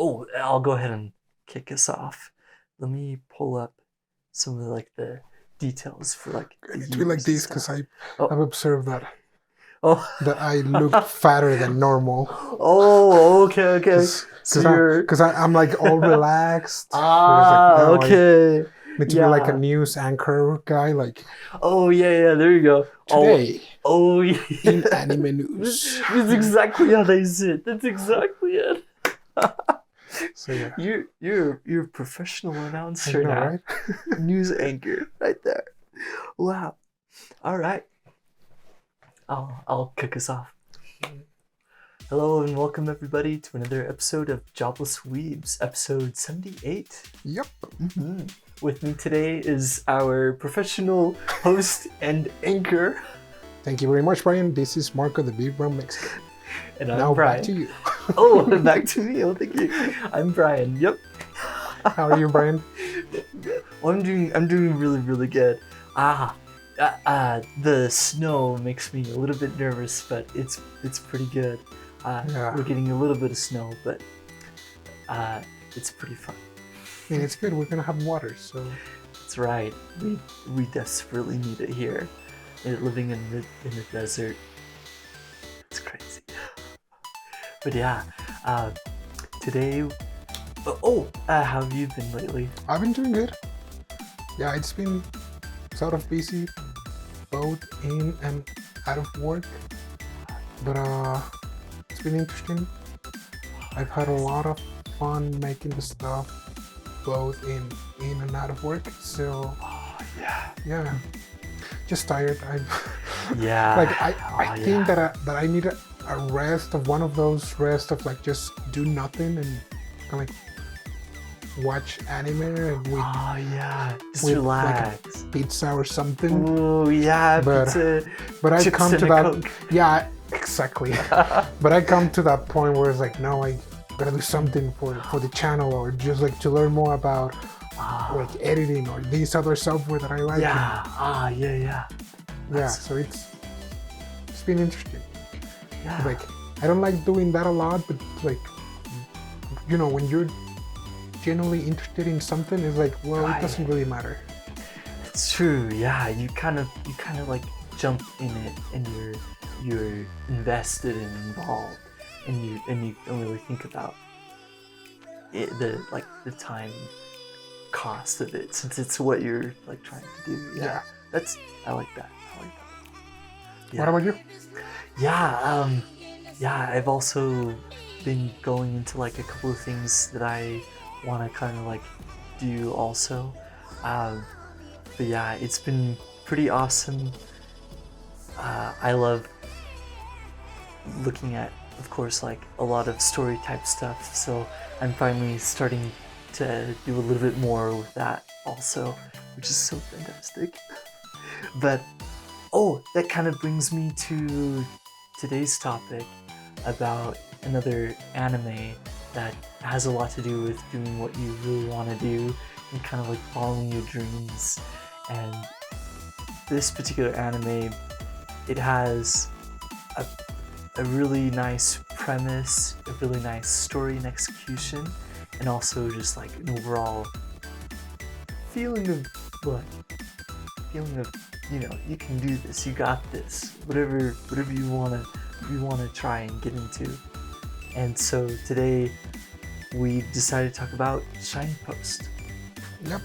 Oh, I'll go ahead and kick us off. Let me pull up some of the details for I the need to be like years and this because stuff. I've Oh, observed that oh, I look fatter than normal. oh, okay, okay. Cause, So cause I, you're cause I, I'm like all relaxed. Whereas like now I okay, need to be like a yeah. news anchor guy. Like Oh yeah, yeah. There you go. Oh, today oh in yeah. anime This news. is exactly how they sit. That's exactly it. So yeah, You're a professional I announcer know, now. right? News anchor right there. Wow. All right. I'll kick us off. Hello and welcome everybody to another episode of Jobless Weebs, episode 78. Yep. Mm-hmm. With me today is our professional host and anchor. Thank you very much, Brian. This is Marco, the Big Brown Mexican. And I'm Now Brian. back to you. Oh, back to me. Oh, thank you. I'm Brian. Yep. How are you, Brian? Well, I'm doing really, really good. The snow makes me a little bit nervous, but it's pretty good. Yeah. We're getting a little bit of snow, but it's pretty fun. I mean, it's good. We're gonna have water, so That's right. We desperately need it here. Living in the desert, it's crazy. But yeah, today. How have you been lately? I've been doing good. Yeah, it's been sort of busy, both in and out of work, but it's been interesting. I've had a lot of fun making the stuff, both in and out of work. So Oh yeah. yeah, just tired. Yeah. I think that I need a rest of one of those rests of like just do nothing and kind of like watch anime and with Oh yeah. Just with, relax. pizza or something. Oh yeah, But- pizza. But I chips come and to a that. Coke. Yeah, exactly. But I come to that point where it's like, no, I gotta do something for the channel or just like to learn more about like editing or these other software that I like. Yeah. Yeah. Yeah. So it's been interesting. Yeah. Like I don't like doing that a lot, but like when you're genuinely interested in something, it's like, well, Right. it doesn't really matter. It's true. Yeah. You kind of like jump in it, and you're invested and involved, and you don't really think about it, the time cost of it, since it's what you're like trying to do. Yeah. I like that. Yeah. What about you? Yeah, I've also been going into like a couple of things that I want to kind of like do also. But yeah, it's been pretty awesome. I love looking at, of course, like a lot of story type stuff. So I'm finally starting to do a little bit more with that also, which is so fantastic. But that kind of brings me to today's topic about another anime that has a lot to do with doing what you really want to do and kind of like following your dreams. And this particular anime, it has a really nice premise, a really nice story and execution, and also just like an overall feeling of you can do this, you got this, whatever you wanna try and get into. And so today we decided to talk about Shine Post. Yep.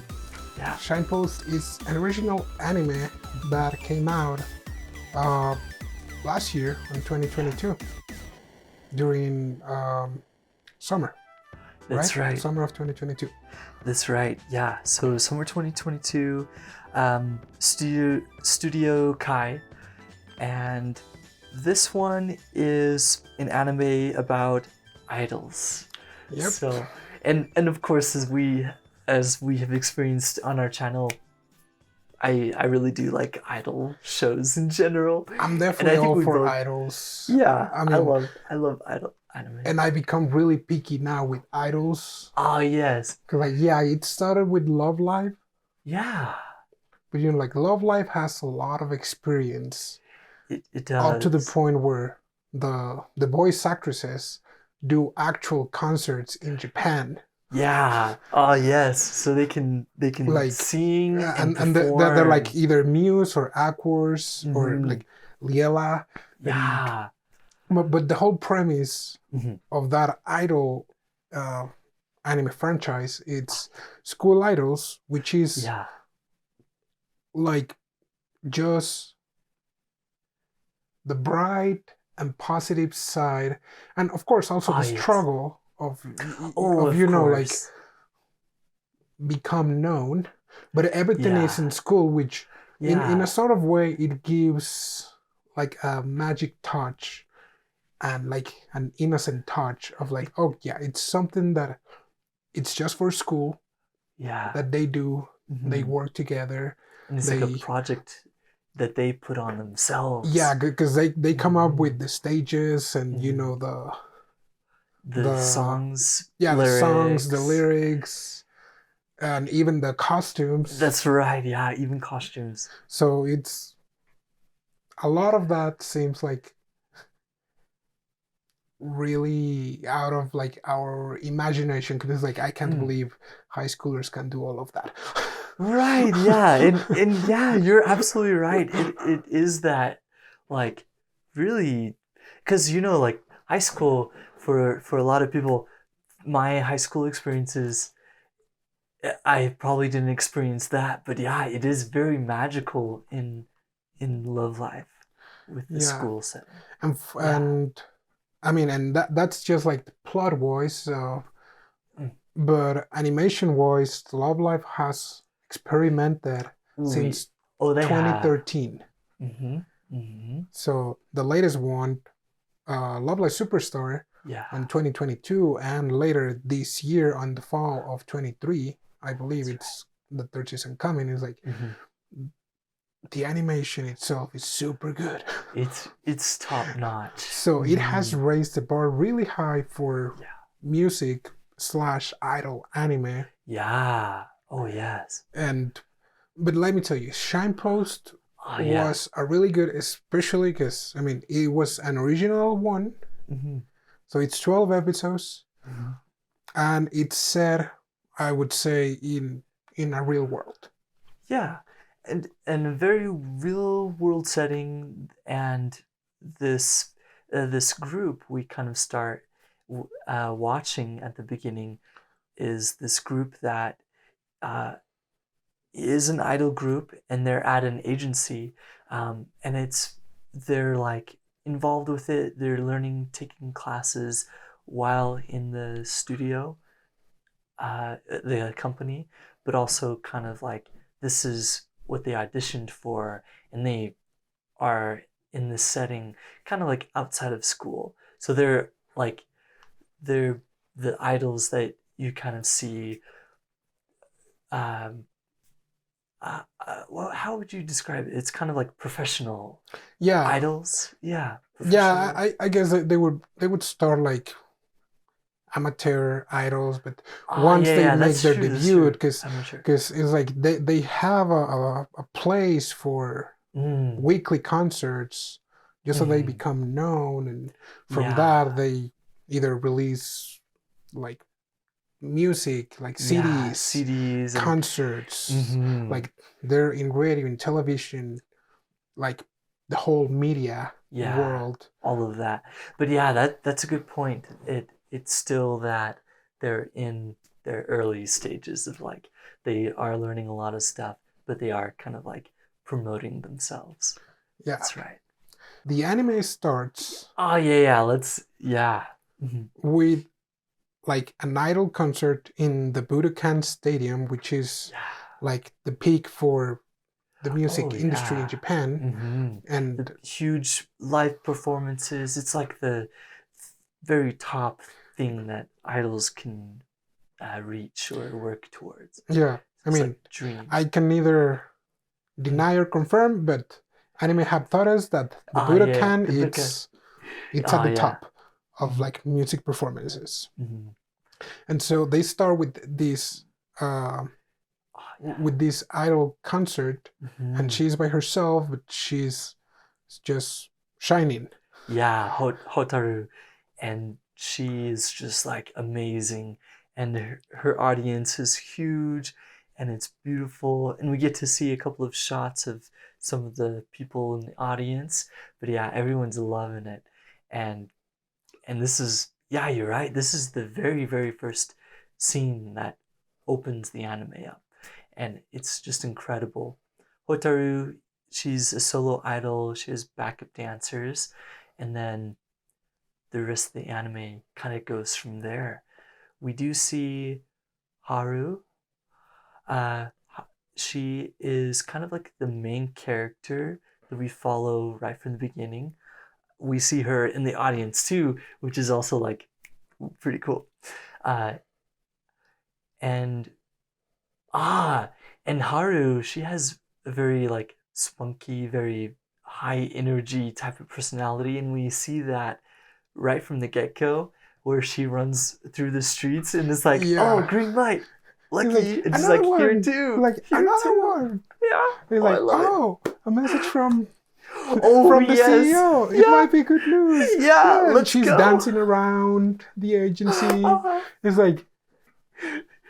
Yeah. Shine Post is an original anime that came out last year in 2022 during summer. That's right. Summer of 2022. That's right. Yeah. So summer 2022, Studio Kai, and this one is an anime about idols. Yep. So and of course, as we have experienced on our channel, I really do like idol shows in general. I'm definitely think all we for both- idols. Yeah, I mean, I love idol anime. and I become really picky now with idols. Oh yes, Cause like it started with Love Live, yeah, but like Love Live has a lot of experience it does. up to the point where the voice actresses do actual concerts in Japan. Yeah. Oh yes. So they can Like sing and and they're perform. like either Muse or Aquars or Mhm. like Liela. And Yeah. but the whole premise Mhm. of that idol uh, anime franchise, it's school idols, which is Yeah. like just the bright and positive side, and of course also Oh the yes. struggle Oh, of of like course. become known, but everything is Yeah. in school, which in a Yeah. sort of way it gives like a magic touch and like an innocent touch of like, oh yeah, it's something that it's just for school Yeah. that they do. They Hmm. work together. And it's like a They project that they put on yeah, themselves. because they come up Hmm. with the stages and Hmm. The the songs, yeah, the songs, the lyrics. lyrics, and even the costumes. That's right. Yeah. Even costumes. So it's a lot of that seems like really out of like our imagination, because it's like I can't Mm. believe high schoolers can do all of that. Right. Yeah. And yeah, you're absolutely right. It is that like really because like high school for a lot of people, my high school experiences I probably didn't experience that, but yeah, it is very magical in love life with the Yeah, school setting. Yeah. and I mean, and that's just like the plot wise. Mm. But animation wise, Love Life has experimented We since oh they have. 2013. Mm-hmm. Mm-hmm. So the latest one, Love Live Superstar, Yeah. on 2022, and later this year on the fall of 23, I believe That's it's the third season coming. Is like right. Mm-hmm. the animation itself is super good. It's top notch. So it has Mm-hmm. raised the bar really high for Yeah. music slash idol anime. Yeah. Oh yes. And but let me tell you, Shine Post Oh yeah. was a really good, especially because I mean it was an original one, Mm-hmm. so it's 12 episodes, Mm-hmm. and it's set, I would say, in a real world. Yeah, and a very real world setting, and this this group we kind of start watching at the beginning is this group that uh, is an idol group, and they're at an agency, and they're like involved with it. They're learning, taking classes while in the studio, the company, but also kind of like this is what they auditioned for, and they are in this setting, kind of like outside of school. So they're the idols that you kind of see. Um, well, how would you describe it? It's kind of like professional Yeah, idols. Yeah, yeah. professional. I guess that they would start like amateur idols, but Ah, once yeah, they yeah. make That's their true. That's debut, true. because I'm not sure. it's like they have a place for Mm, weekly concerts just so they mm-hmm. become known, and from Yeah, that they either release like music like yeah. CDs, CDs and. concerts, Mm-hmm. like they're in radio and television, like the whole media Yeah, world. all of that. But yeah, that's a good point. It's still that they're in their early stages of like they are learning a lot of stuff, but they are kind of like promoting themselves. Yeah, That's right. the anime starts Oh yeah, yeah. Let's yeah. Mhm. with like an idol concert in the Budokan Stadium, which is Yeah. like the peak for the Oh music industry in yeah. Japan. Mm-hmm. The And huge live performances. It's like the very top thing that idols can reach or work towards. yeah, I It's mean, like dream. I can neither deny or confirm, but anime have taught us that the Ah, yeah, Budokan the Buka. it's at Oh, the yeah. top of Mm-hmm. like music performances. Mm-hmm. And so they start Oh, yeah. with this idol concert, and Mm-hmm. she's by herself, but she's just shining. Yeah, Hotaru, and she is just like amazing, and her audience is huge, and it's beautiful, and we get to see a couple of shots of some of the people in the audience. But yeah, everyone's loving it, and this is, yeah, you're right. This is the very, very first scene that opens the anime up, and it's just incredible. Hotaru, she's a solo idol. She has backup dancers, and then the rest of the anime kind of goes from there. We do see Haru. Uh, she is kind of like the main character that we follow right from the beginning. We see her in the audience too, which is also like pretty cool. Uh, and and Haru, she has a very like spunky, very high energy type of personality, and we see that right from the get go, where she runs through the streets and is like, "Oh, Yeah. green light, lucky!" Like, and she's another like, "Here one. too, Like, here another too." one. Yeah, He's I like, love it. oh, a message from Oh, the yes. CEO. It Yeah. might be good news. Yeah, and let's she's go. dancing around the agency. It's like,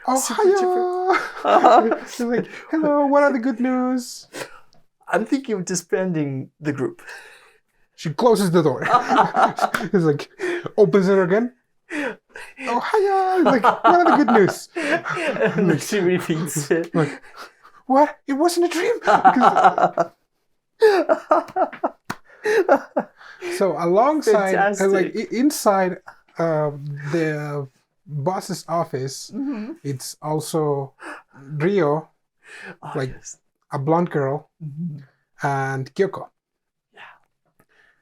oh, Super hiya. It's like, hello, what are the good news? I'm thinking of disbanding the group. She closes the door. It's like, opens it again. Oh, hiya. It's like, what are the good news? And then she repeats it. Like, what? It wasn't a dream? Because- so alongside, like inside the boss's office, it's also Rio, like yes. a blonde girl, Mhm. and Kyoka. Yeah.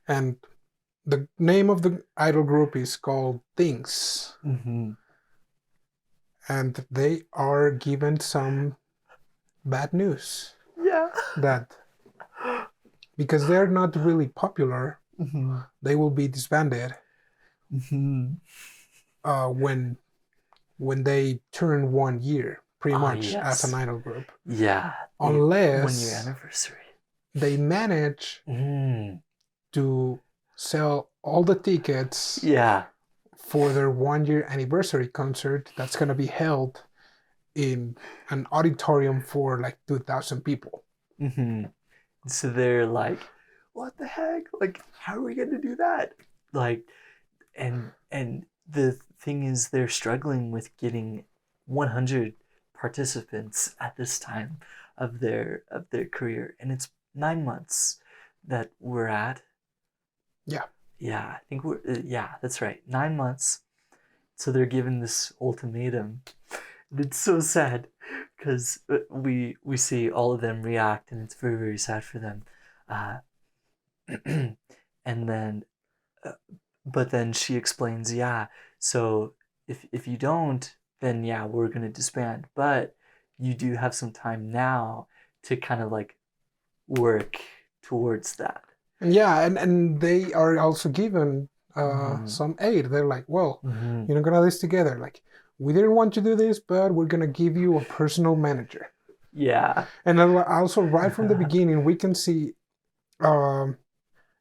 And the name of the idol group is called TiNgS. Mm-hmm. And they are given some bad news. Yeah. That because they're not really popular, Mm-hmm. they will be disbanded Mm-hmm. When they turn 1 year, pretty much, yes. as an idol group. Yeah. Unless 1 year anniversary. they manage to sell all the tickets Yeah. for their 1 year anniversary concert that's going to be held in an auditorium for like 2,000 people. Mm-hmm. So they're like, what the heck? Like, how are we going to do that? Like, and the thing is, they're struggling with getting 100 participants at this time of their career, and it's 9 months that we're at. Yeah. Yeah, I think we're yeah, that's right. 9 months. So they're given this ultimatum. It's so sad because we see all of them react, and it's very, very sad for them. And then, but then she explains, yeah. So if you don't, then yeah, we're gonna disband. But you do have some time now to kind of like work towards that. Yeah, and they are also given some aid. They're like, well, you're not gonna do this together. Like, we didn't want to do this, but we're gonna give you a personal manager. Yeah. And then also right from the beginning, we can see,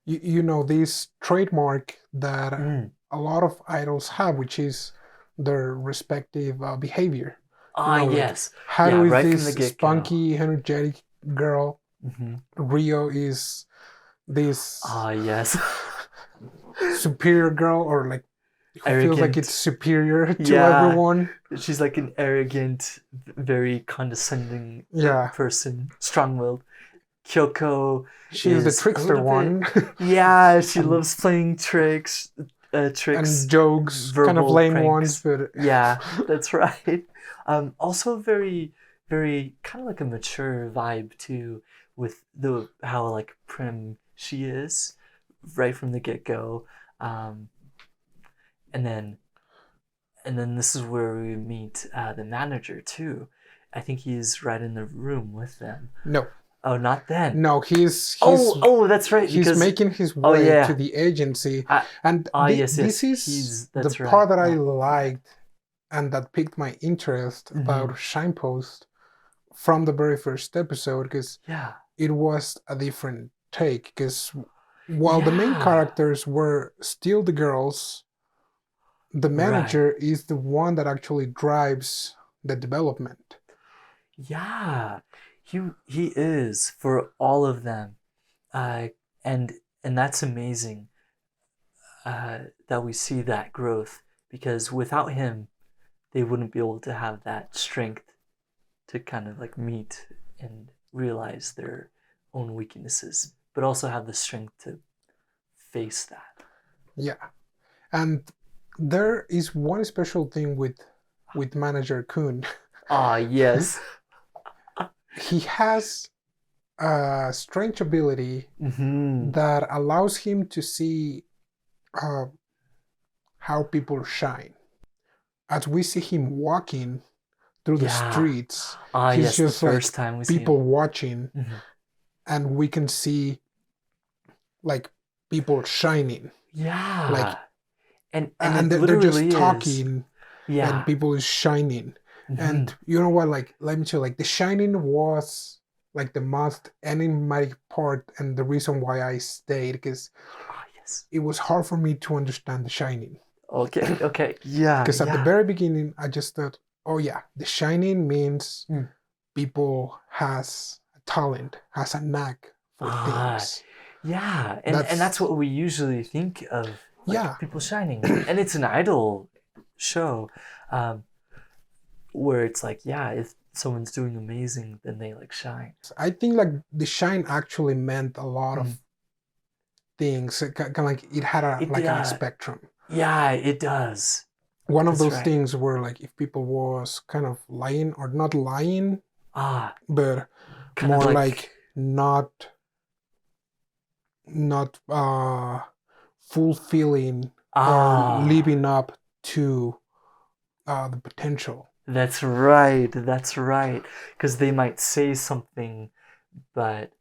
you know, this trademark that a lot of idols have, which is their respective behavior. Yes. Haru right is from the this get-go. spunky, energetic girl. Rio is this yes. superior girl, or like who feels like Arrogant. it's superior to Yeah. everyone. She's like an arrogant, very condescending person, strong-willed. Kyoko She's the is a trickster little one. Yeah, she loves playing tricks, And jokes, kind of verbal lame pranks. ones, but Yeah, that's right. Also very, very kind of like a mature vibe too, with how like prim she is, right from the get-go. And then this is where we meet the manager too. I think he's right in the room with them. no. Oh, not then. No, he's that's right. He's making his way to the agency, and yes, this is that's the right. part that I liked and that piqued my interest about Shinepost from the very first episode, because it was a different take. Because while the main characters were still the girls, the Right. manager is the one that actually drives the development. Yeah, he is for all of them, uh, and that's amazing that we see that growth because without him, they wouldn't be able to have that strength to kind of like meet and realize their own weaknesses, but also have the strength to face that. Yeah. And there is one special thing with Manager-kun. Ah, yes. He has a strange ability Mm-hmm. that allows him to see uh, how people shine. As we see him walking through the Yeah. streets, Ah, he's yes, the just like first time we see him. people watching, Mm-hmm. and we can see like people shining. Yeah. Like, And and it they're just literally is. talking, and Yeah. people is shining. Mm-hmm. And you know what? Like, let me tell you, like, the shining was like the most enigmatic part, and the reason why I stayed, because Ah, yes. it was hard for me to understand the shining. Okay, okay. Yeah, Because at the yeah. very beginning, I just thought, oh yeah, the shining means Mm. people has a talent, has a knack for Ah, things. yeah. And that's That's what we usually think of, like yeah. people shining. And it's an idol show, um, where it's like, yeah, if someone's doing amazing, then they like shine. I think like the shine actually meant a lot Mm. of things. Kind of like it had a It like a spectrum. yeah, it does. One of That's those right. things were like if people was kind of lying or not lying, Ah, but kind of more like like not fulfilling or ah, living up to the potential. that's right. That's right. Because they might say something, but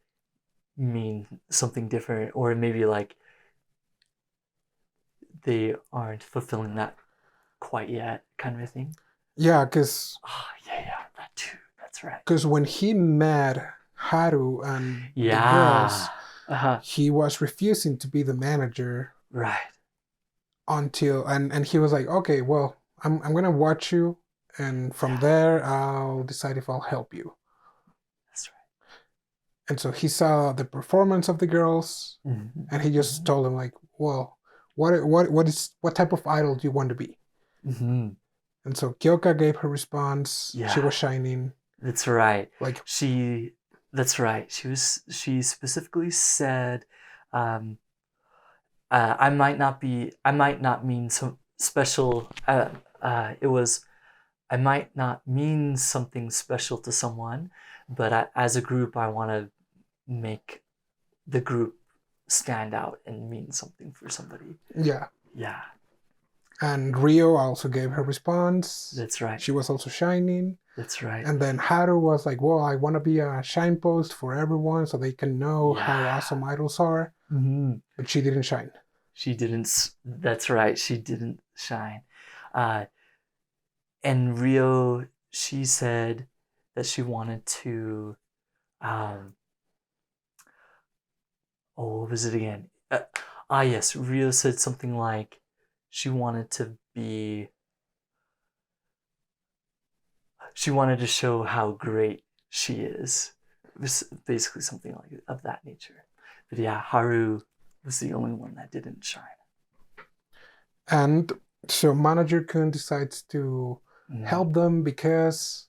mean something different, or maybe like they aren't fulfilling that quite yet, kind of a thing. Yeah, because Ah, yeah, yeah, that too. That's right. when he met Haru and the Yeah. girls, Uh-huh. he was refusing to be the manager Right. until and he was like, okay, well, I'm gonna watch you, and from Yeah, there I'll decide if I'll help you. that's And so he saw the performance of the girls, right. Mm-hmm. and he just told them like, well, what type of idol do you want to be? Mm-hmm. And so Kyoka gave her response. She Yeah, was shining. that's right. Like, She, that's right. She specifically said, um, I might not mean some special, it was, I might not mean something special to someone, but as a group, I want to make the group stand out and mean something for somebody. yeah. Yeah, And Rio also gave her response. that's right. She was also shining. That's right. And then Haru was like, well, I want to be a shine post for everyone so they can know how Yeah. awesome idols are. Mm-hmm. But she didn't shine. She didn't. That's right. She didn't shine. Uh, and Rio, she said that she wanted to. Oh, what was it again? Yes. Rio said something like she wanted to be. She wanted to show how great she is. It was basically something like of that nature. But yeah, Haru was the only one that didn't shine. And so Manager-kun decides to help them because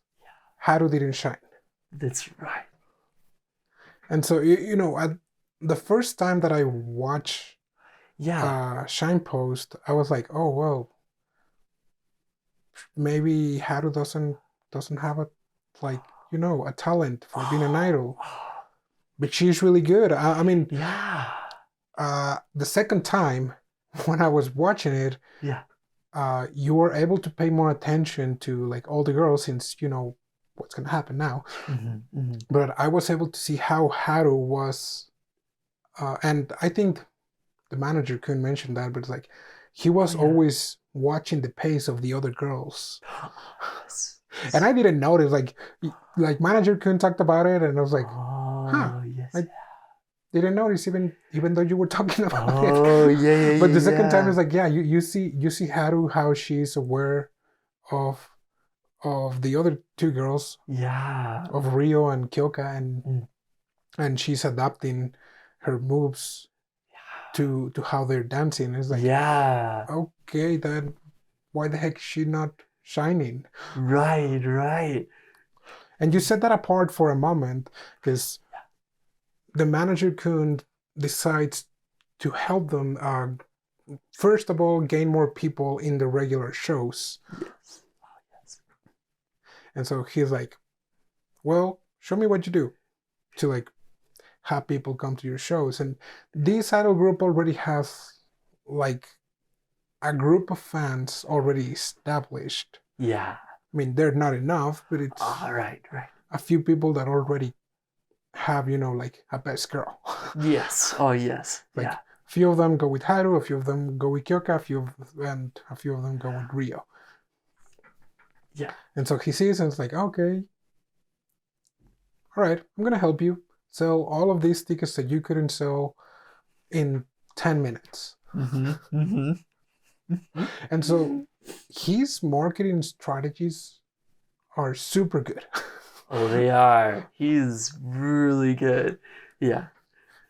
Haru didn't shine. That's right. And so, you know, at the first time that I watched Yeah. Shine Post, I was like, oh, well, maybe Haru doesn't have a, like, you know, a talent for being an idol. But she's really good. I mean, Yeah. the second time when I was watching it, Yeah. you were able to pay more attention to like all the girls since you know what's gonna happen now. Mm-hmm. Mm-hmm. But I was able to see how Haru was, and I think the manager couldn't mention that, but it's like he was always watching the pace of the other girls. Yes. And I didn't notice, like Manager-kun talked about it, and I was like, oh, huh, yes. didn't notice even though you were talking about it. Oh, yeah, But the second time yeah. is like, yeah, you see Haru, how she's aware of the other two girls, Yeah. of Rio and Kyoka, Mm. and she's adapting her moves to how they're dancing. It's like, Yeah. okay, then why the heck is she not shining? Right. And you set that apart for a moment because the Manager-kun decides to help them, first of all, gain more people in the regular shows. Yes. Oh, yes. And so he's like, well, show me what you do to like have people come to your shows. And this idol group already has like a group of fans already established. Yeah. I mean, they're not enough, but it's Right. a few people that already have, like a best girl. Yes. Oh, yes. Like Yeah. a few of them go with Haru, a few of them go with Kyoka, and a few of them go with Rio. Yeah. And so he sees and it's like, okay, all right, I'm gonna help you sell all of these tickets that you couldn't sell in 10 minutes. And so his marketing strategies are super good. Oh, they are. He's really good. Yeah.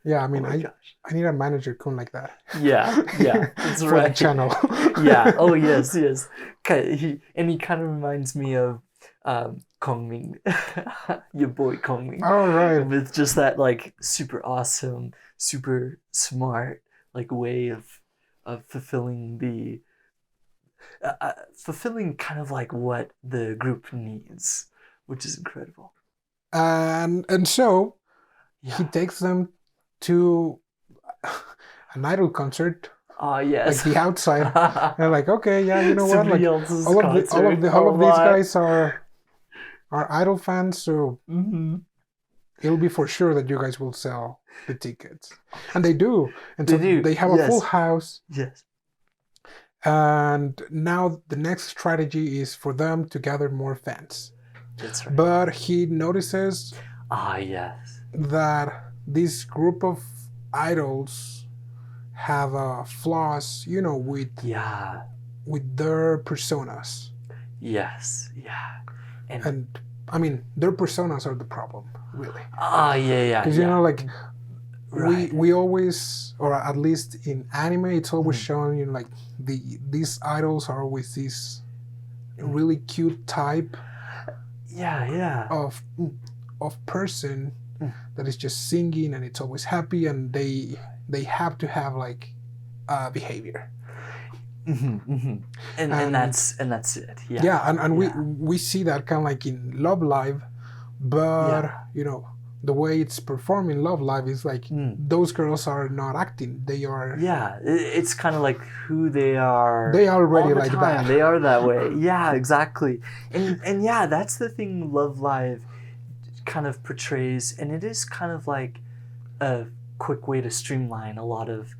Yeah, I mean, Oh my gosh. I need a Manager-kun like that. Yeah. That's for right. the channel. Yeah. Oh, yes. He kind of reminds me of Kongming, your boy Kongming. All right. With just that like super awesome, super smart like way of fulfilling the fulfilling kind of like what the group needs, which is incredible. And so he takes them to an idol concert, yes, like the outside. They're like, okay, yeah, you know what? Somebody Like else's all of these my. guys are idol fans, so it'll be for sure that you guys will sell the tickets, and they do. And They so do. they have a full house. Yes. And now the next strategy is for them to gather more fans. That's right. But he notices yes, that this group of idols have flaws, with their personas. Yes. Yeah. And I mean, their personas are the problem, really. Yeah. Because like right. we always, or at least in anime, it's always shown, like these idols are always this really cute type. Yeah. Of person that is just singing and it's always happy, and they have to have like behavior. And that's it. Yeah. Yeah, and we see that kind of like in Love Live, but the way it's performed in Love Live is like those girls are not acting; they are. Yeah, it's kind of like who they are. They are already all the like time. that. They are that way. Yeah, exactly. And yeah, that's the thing Love Live kind of portrays, and it is kind of like a quick way to streamline a lot of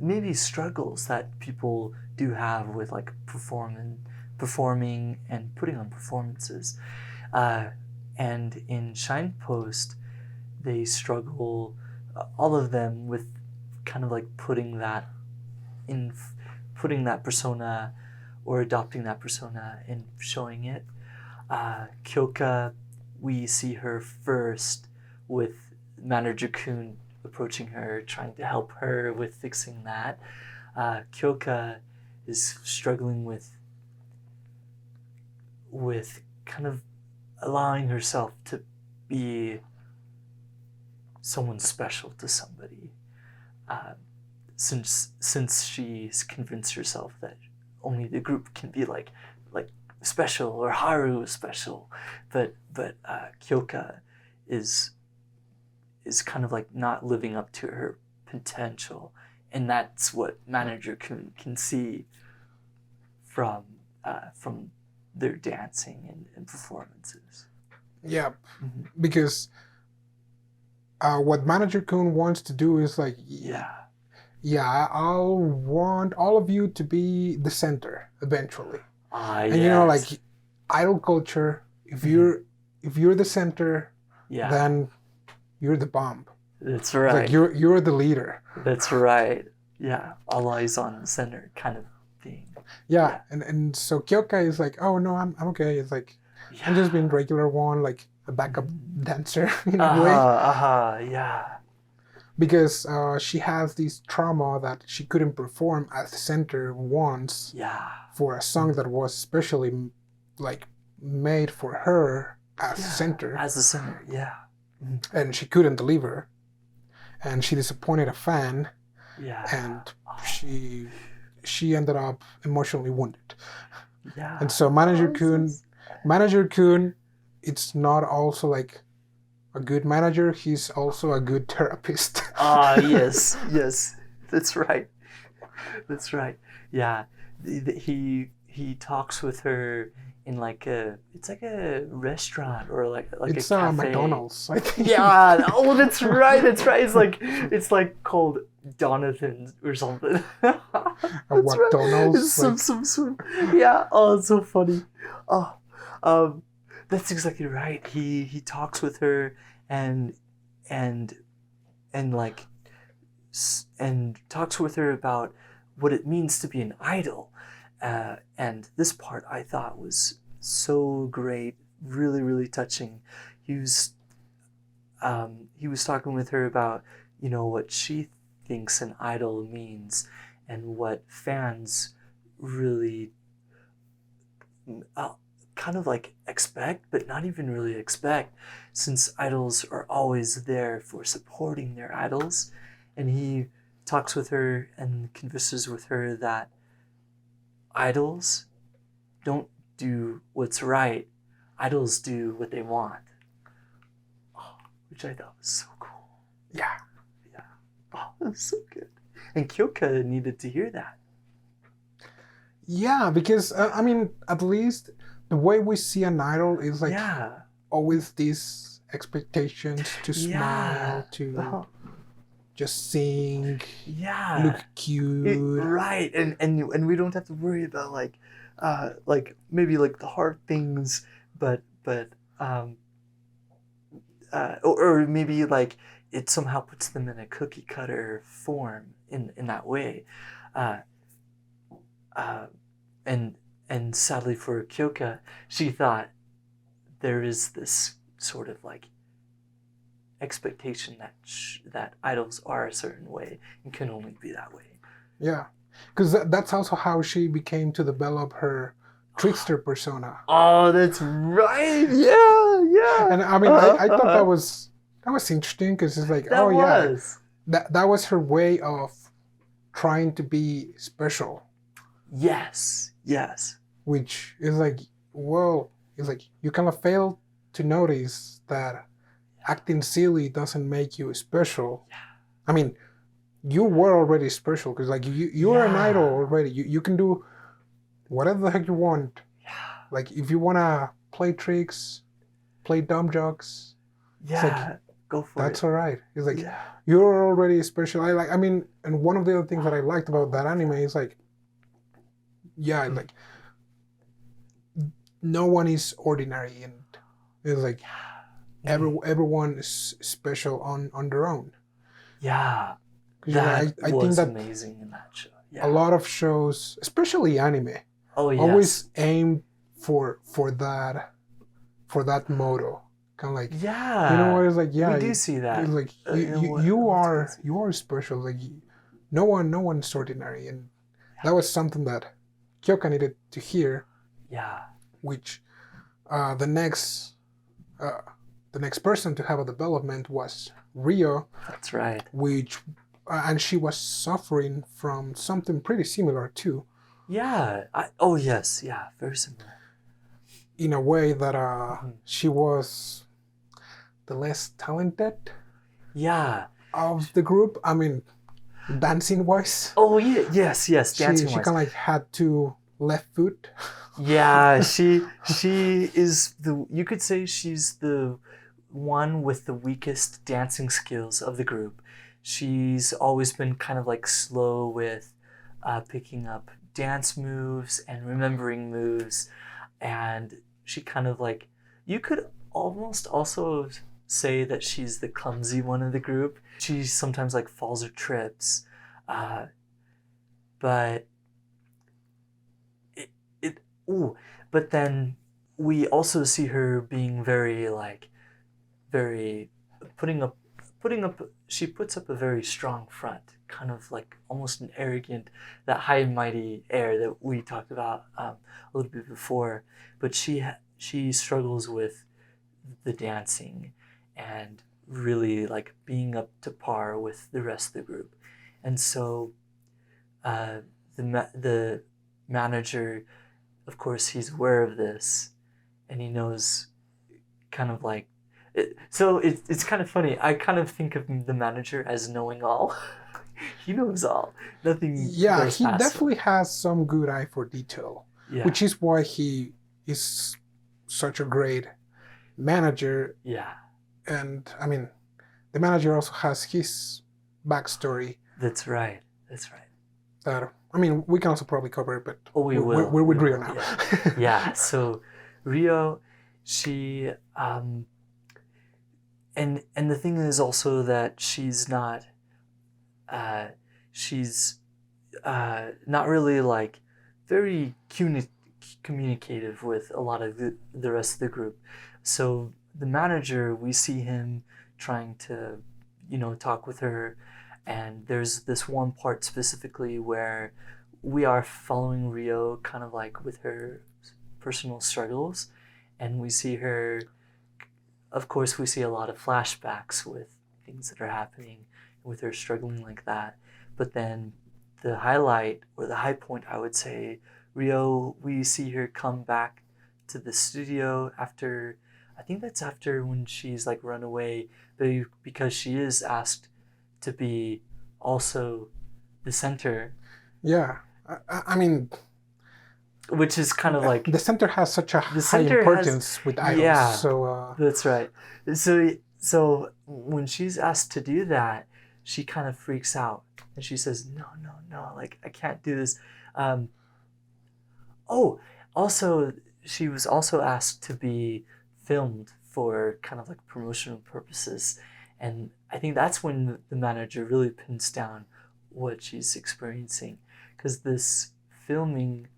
maybe struggles that people do have with like performing and putting on performances. And in Shine Post, they struggle, all of them, with kind of like putting that persona or adopting that persona and showing it. Kyoka, we see her first with Manager-kun approaching her, trying to help her with fixing that. Kyoka is struggling with kind of allowing herself to be someone special to somebody, since she's convinced herself that only the group can be like special, or Haru is special, but Kyoka is kind of like not living up to her potential, and that's what Manager-kun can see from their dancing and performances. Yeah, because what Manager-kun wants to do is like, I'll want all of you to be the center eventually. And like idol culture, if you're the center, then you're the bomb. That's It's right. like you're the leader. That's right. Yeah, all eyes on center kind of thing. Yeah, and so Kyoka is like, oh no, I'm okay. It's like I'm just being regular one, like a backup dancer in a way, Yeah. because she has this trauma that she couldn't perform at the center once Yeah. for a song that was specially like made for her as center, As the center, yeah. and she couldn't deliver, and she disappointed a fan, Yeah. and she ended up emotionally wounded. Yeah. And so Manager-kun, it's not also like a good manager, he's also a good therapist. Yes. That's right. That's right. Yeah. He talks with her in like a restaurant or like It's a cafe. McDonald's, I think. Yeah. Oh, that's right. It's like called Donathan or something. That's McDonald's. Right. Some. Yeah. Oh, it's so funny. Oh, that's exactly right. He talks with her and like and talks with her about what it means to be an idol. And this part I thought was so great, really, really touching. He was talking with her about, what she thinks an idol means and what fans really kind of like expect, but not even really expect, since idols are always there for supporting their idols. And he talks with her and converses with her that idols don't do what's right. Idols do what they want. Oh, which I thought was so cool. Yeah. Oh, that was so good. And Kyoka needed to hear that. Yeah, because I mean, at least the way we see an idol is like always these expectations to smile, to just sing, look cute, right? And we don't have to worry about like maybe like the hard things, but or maybe like it somehow puts them in a cookie cutter form in that way, and sadly for Kyoka, she thought there is this sort of like expectation that idols are a certain way and can only be that way. Yeah, because that's also how she became to develop her trickster persona. Oh, that's right. Yeah. And I mean, I thought that was interesting, because it's like, that was her way of trying to be special. Yes. Which is like, well, it's like you kind of fail to notice that acting silly doesn't make you special. Yeah. I mean, you were already special, because like you are an idol already. You can do whatever the heck you want. Yeah. Like if you wanna play tricks, play dumb jokes. Yeah. Go for that's all right. It's like you're already special. I mean, and one of the other things that I liked about that anime is like, like no one is ordinary, and it's like everyone is special on their own. Yeah, I think that amazing in that show. A lot of shows, especially anime, always aim for that motto. Kind of like, you know what? It's like, we do see that. It's like you are special. Like no one's ordinary, and that was something that Kyoka needed to hear. Yeah. Which the next person to have a development was Rio. That's right. Which and she was suffering from something pretty similar too. Yeah. Yes. Yeah. Very similar. In a way that she was the less talented. Yeah. Of the group. I mean, dancing wise. Oh yeah. Yes. Dancing wise. She kind of like had to left foot. Yeah, she is you could say she's the one with the weakest dancing skills of the group. She's always been kind of like slow with picking up dance moves and remembering moves, and she kind of like, you could almost also say that she's the clumsy one of the group. She sometimes like falls or trips, but it ooh. But then we also see her being very like very putting up she puts up a very strong front, kind of like almost an arrogant, that high and mighty air that we talked about a little bit before. But she struggles with the dancing and really like being up to par with the rest of the group. And so the manager, of course, he's aware of this, and he knows kind of like it's kind of funny. I kind of think of the manager as knowing all. He knows all. Nothing. Yeah, goes he past definitely him. has some good eye for detail, Yeah. which is why he is such a great manager. Yeah. And I mean, the manager also has his backstory. That's right. That's right. That I mean, we can also probably cover it, but Oh, we will. We're with We Rio will, now. Yeah. Yeah. So Rio, she and the thing is also that she's not not really like very communicative with a lot of the rest of the group. So the manager, we see him trying to, talk with her, and there's this one part specifically where we are following Rio kind of like with her personal struggles, and we see her, of course, we see a lot of flashbacks with things that are happening with her struggling like that. But then the highlight, or the high point, I would say, Rio, we see her come back to the studio after, I think that's after when she's like run away, because she is asked to be also the center. Yeah, I mean, which is kind of like the center has such a high center importance with idols. Yeah. So that's right. So when she's asked to do that, she kind of freaks out and she says, "No, like I can't do this." Also, she was also asked to be filmed for kind of like promotional purposes, and I think that's when the manager really pins down what she's experiencing, because this filming,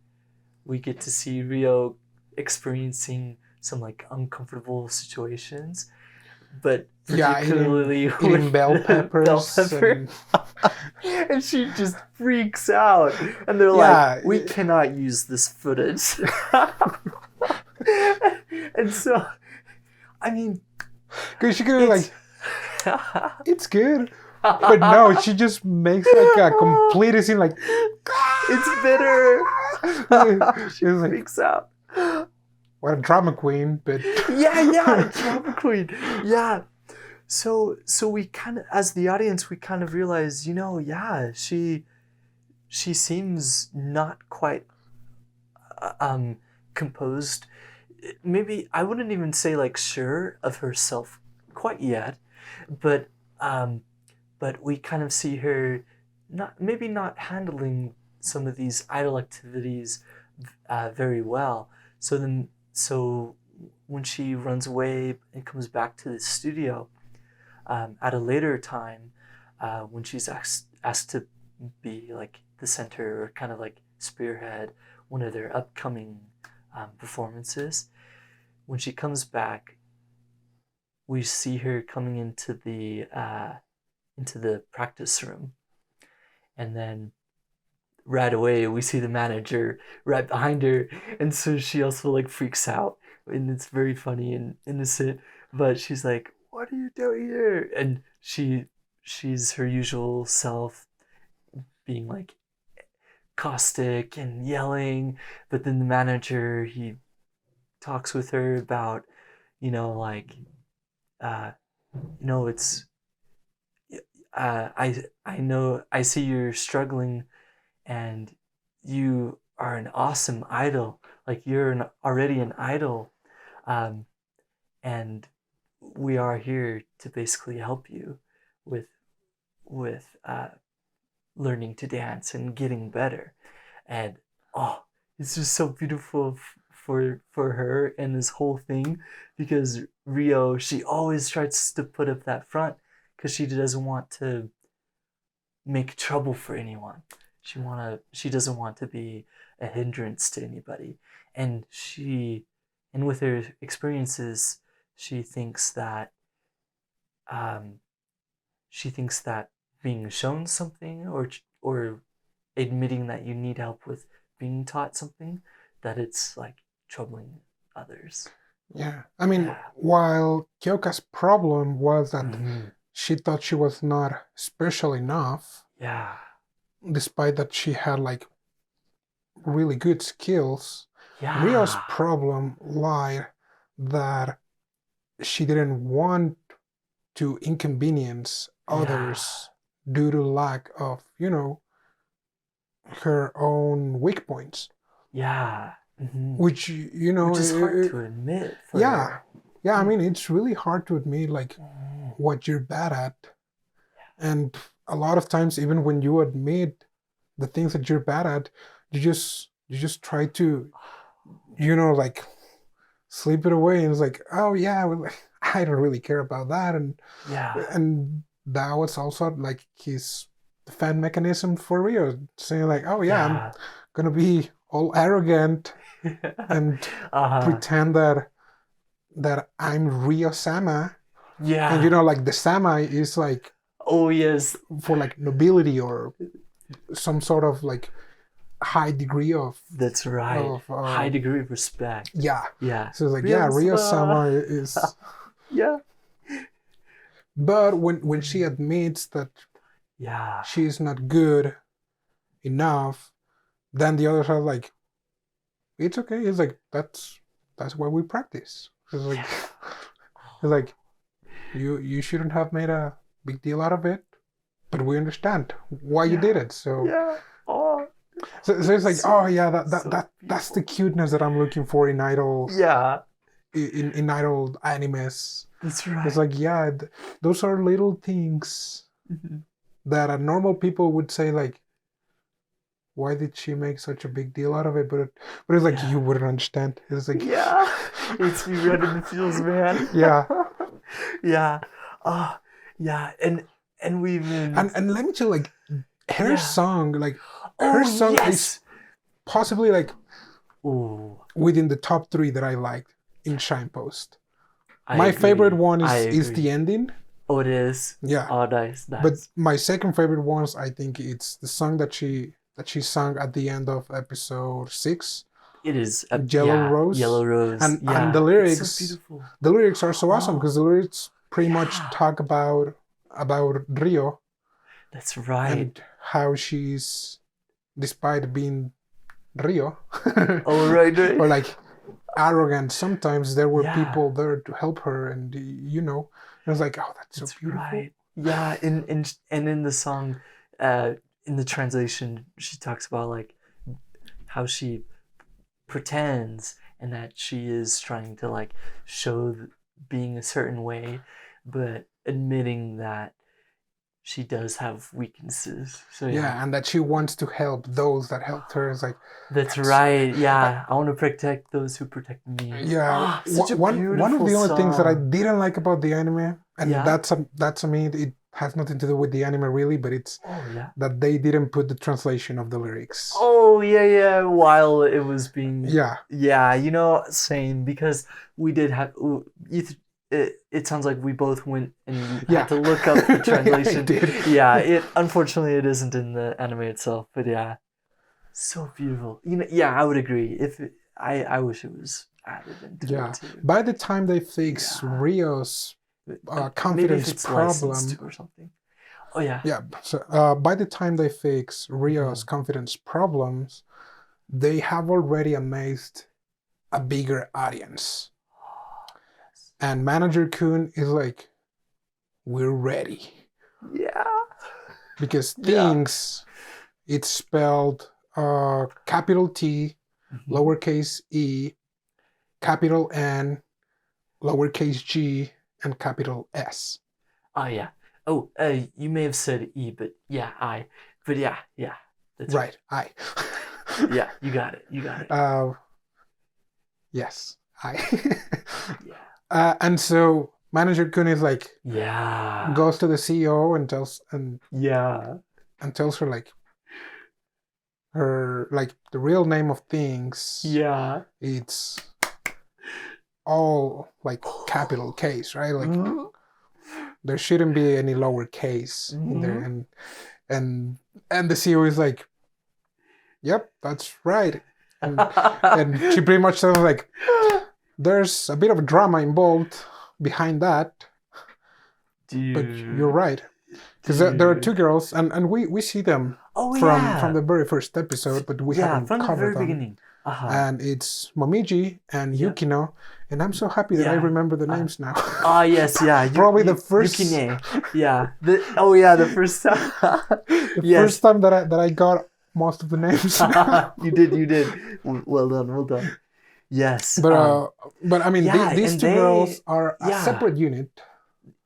we get to see Rio experiencing some like uncomfortable situations, but particularly eating bell peppers. And she just freaks out, and they're like, "We cannot use this footage." And so, I mean, because she could like, it's good, but no, she just makes like a complete scene, like it's bitter. She freaks out. What a drama queen, but yeah, drama queen. Yeah. So we kind of, as the audience, we kind of realize, she seems not quite composed. Maybe I wouldn't even say like sure of herself quite yet, but we kind of see her not handling some of these idol activities very well. So when she runs away and comes back to the studio at a later time, when she's asked to be like the center or kind of like spearhead one of their upcoming performances, when she comes back, we see her coming into the practice room, and then right away we see the manager right behind her, and so she also like freaks out, and it's very funny and innocent, but she's like, "What are you doing here?" And she's her usual self, being like caustic and yelling, but then the manager, he talks with her about, it's I know, I see you're struggling, and you are an awesome idol. Like, you're already an idol, and we are here to basically help you with learning to dance and getting better. And it's just so beautiful for her and this whole thing, because Rio, she always tries to put up that front because she doesn't want to make trouble for anyone. She doesn't want to be a hindrance to anybody. And with her experiences, she thinks that being shown something, or admitting that you need help with being taught something, that it's like troubling others. Yeah. I mean, Yeah. while Kyoka's problem was that Mhm. she thought she was not special enough, Yeah. despite that she had like really good skills, Yeah. Rio's problem lied that she didn't want to inconvenience others due to lack of, her own weak points. Yeah. Mhm. Which, Which is hard to admit for yeah. her. Yeah, I mean, it's really hard to admit like Mhm. what you're bad at. And a lot of times, even when you admit the things that you're bad at, you just try to, like sleep it away, and it's like, oh yeah, well, I don't really care about that, and Yeah. that was also like his defense mechanism for Rio, saying like, oh yeah, I'm gonna be all arrogant and pretend that I'm Rio-Sama. Yeah. And like the Sama is like, Oh yes. for like nobility or some sort of like high degree of, That's right. High degree of respect. Yeah. Yeah. So it's like, yeah, Rio-Sama is. Yeah. But when she admits that she's not good enough, then the others are like, it's okay. It's like, that's why we practice. It's like, it's like, you shouldn't have made a big deal out of it, but we understand why you did it. So yeah. Oh. So it's like, oh yeah, that's the cuteness that I'm looking for in idol. Yeah. In idol animes. That's right. It's like, yeah, those are little things that normal people would say like, why did she make such a big deal out of it? But it's like, you wouldn't understand. It's like, it's me right in the feels, man. Yeah. Yeah. Yeah. And we've been... and let me tell you, like, her song, like, her song is possibly like within the top 3 that I liked in Shine Post. My favorite one is the ending. Oh, it is? Yeah. Oh, nice. But my second favorite ones, I think it's the song that she sang at the end of episode 6. It is Yellow Rose. Yellow Rose. And the lyrics, it's so beautiful. The lyrics are so awesome because the lyrics pretty much talk about Rio. That's right. And how she's, despite being Rio, right. or like arrogant, sometimes there were people there to help her, and it was like, oh, that's so beautiful. Right. Yeah, and in the song, in the translation, she talks about like how she pretends and that she is trying to like show being a certain way, but admitting that she does have weaknesses. So and that she wants to help those that helped her. It's like, that's right. Yeah, I want to protect those who protect me. Yeah, one of the only things that I didn't like about the anime, and that's me. It has nothing to do with the anime really, but it's that they didn't put the translation of the lyrics. Oh yeah. While it was being yeah, same, because we did have. It sounds like we both went and had to look up the translation. Unfortunately it isn't in the anime itself, but so beautiful. I would agree. I wish it was added into it too. By the time they fix Rio's confidence problem or something. Oh yeah. Yeah. So by the time they fix Rio's confidence problems, they have already amazed a bigger audience. And Manager-kun is like, we're ready. Yeah. Because TiNgS, it's spelled capital T, lowercase e, capital N, lowercase g, and capital S. Oh, yeah. Oh, you may have said E, but I. But yeah. That's right. I. Yeah, you got it. Yes, I. Yeah. And so Manager-kun is like Yeah. goes to the CEO and Yeah. tells her like the real name of things. Yeah. It's all like capital case, right? Like Mhm. there shouldn't be any lower case in there, Mhm. and the CEO is like, "Yep, that's right," and she pretty much says like, "There's a bit of drama involved behind that, but you're Dude. right." Because there are two Dude. girls, and we see them Oh from yeah. the very first episode, but we Yeah, haven't from the covered very them. beginning. Uh-huh. And it's Momiji and Yep. Yukino, and I'm so happy that I Yeah. remember the names now. Yes, yeah. Probably the first Yukine. Yeah. The first time. the Yes. first time that I got most of the names. You did. Well done. Yes. But I mean, yeah, these and two girls are a yeah, separate unit,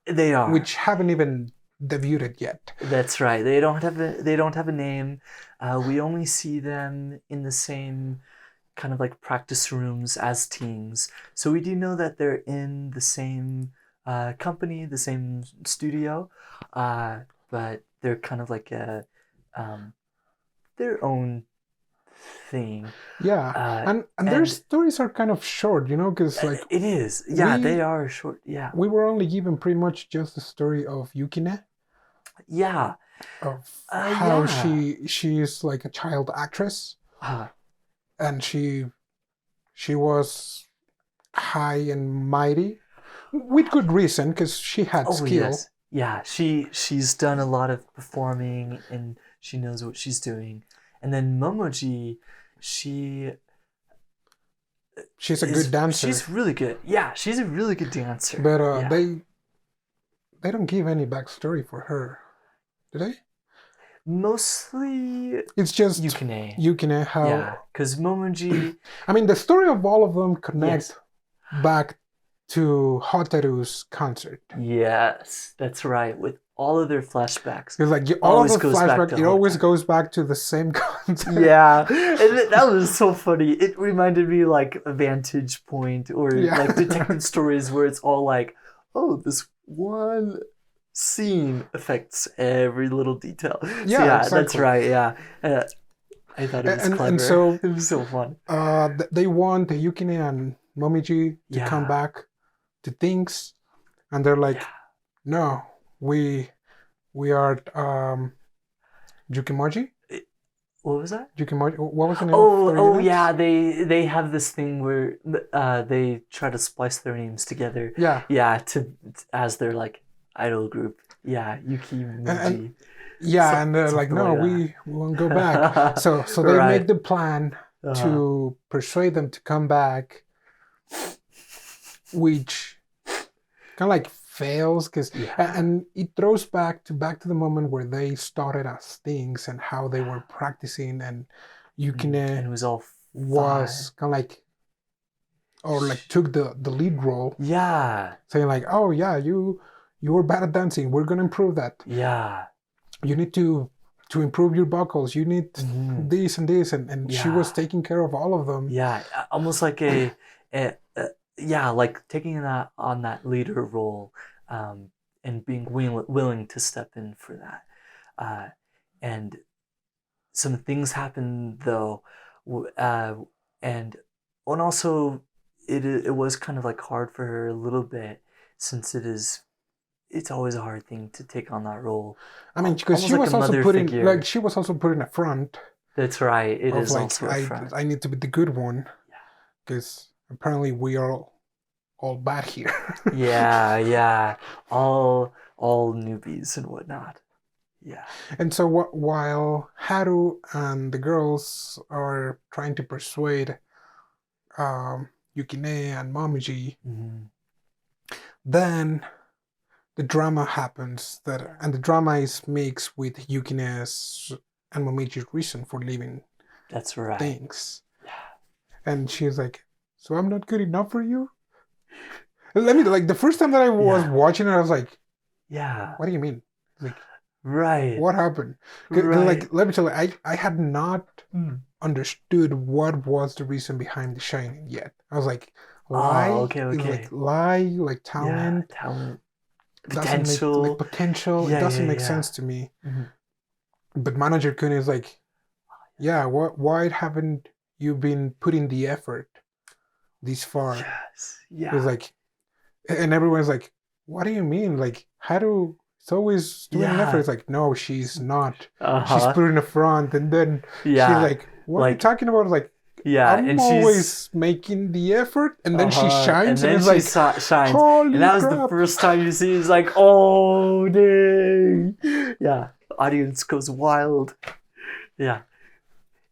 they are. which haven't even debuted yet. That's right. They don't have a name. We only see them in the same kind of like practice rooms as TiNgS. So we do know that they're in the same company, the same studio, but they're kind of like their own thing. Yeah, and their stories are kind of short, because like it is. Yeah, they are short. Yeah, we were only given pretty much just the story of Yukine. Yeah. Of how she is like a child actress, and she was high and mighty with good reason because she had skill. Yes. Yeah, she's done a lot of performing and she knows what she's doing. And then Momiji, she's a good dancer. She's really good. Yeah, she's a really good dancer. But yeah. they don't give any backstory for her, do they? Mostly it's just Yukine. How? Yeah, because Momiji. I mean, the story of all of them connect back to Hotaru's concert. Yes, that's right. With all of their flashbacks, because like all of the flashbacks, it always goes back to the same concert. Yeah, and that was so funny. It reminded me like a Vantage Point or like detective stories where it's all like, oh, this one scene affects every little detail. Yeah, exactly. That's right. Yeah, I thought it was clever. And so it was so fun. They want Yukine and Momiji to come back to TiNgS, and they're like, no, we are Jukimoji. What was that? Jukimoji. What was the name? Oh yeah, they have this thing where they try to splice their names together. Yeah, as their like idol group. Yeah, Yukimoji. And they're like, no, we won't go back. So they make the plan to persuade them to come back, which kind of like fails because and it throws back to the moment where they started as TiNgS and how they were practicing, and Yukine and it was all kind of like, or like took the lead role, saying like, oh yeah, you were bad at dancing, we're gonna improve that, you need to improve your vocals, you need this and this, and she was taking care of all of them, almost like like taking that on that leader role, and being willing to step in for that. And some things happen though, and also it was kind of like hard for her a little bit, since it's always a hard thing to take on that role. I mean, because she was also putting a front. That's right. It is like, also a front. I need to be the good one, because apparently we are all bad here. all newbies and whatnot. And so while Haru and the girls are trying to persuade Yukine and Momiji, then the drama happens, and the drama is mixed with Yukine's and Momiji's reason for leaving. That's right. TiNgS. And she's like, so I'm not good enough for you? Let me, like, the first time that I was watching it, I was like, what do you mean? Like, what happened? Like, let me tell you, I had not understood what was the reason behind the shining yet. I was like, lie okay, is okay. like lie, like Yeah, talent. talent, Doesn't make potential. like potential. Yeah, It doesn't yeah, make yeah. sense to me. Mhm. But Manager-kun is like, yeah, why haven't you been putting the effort this far? Yes. It's Yeah. like, and everyone's like, what do you mean? Like, Haru is always doing an effort. Yeah. It's like, no, she's not. She's Uh-huh. putting a front, and then she's Yeah. like, what are you Like, talking about? Like, yeah, I'm and always making the effort, and then she shines, and then it's she like, shines, holy and that was the crap. first time you see. It's like, oh dang, yeah. The audience goes wild, yeah.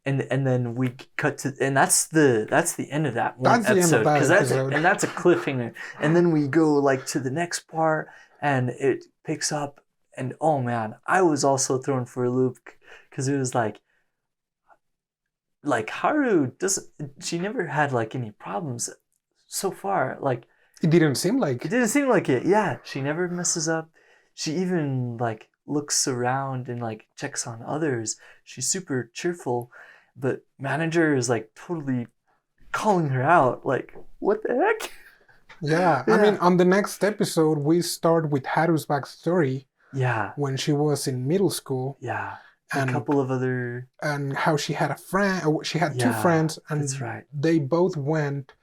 And then we cut to, and that's the end of that one That's the end of episode, that because episode. that's a cliffhanger. And then we go like to the next part, and it picks up, and oh man, I was also thrown for a loop, because it was like Haru doesn't, she never had like any problems so far. Like, It didn't seem like. it didn't seem like it. Yeah, she never messes up. She even like looks around and like checks on others. She's super cheerful, but manager is like totally calling her out. Like, what the heck? Yeah, Yeah. I mean, on the next episode, we start with Haru's backstory Yeah, when she was in middle school, yeah. A and couple of other. and how she had a friend. She had two Yeah, friends, and that's right. they both went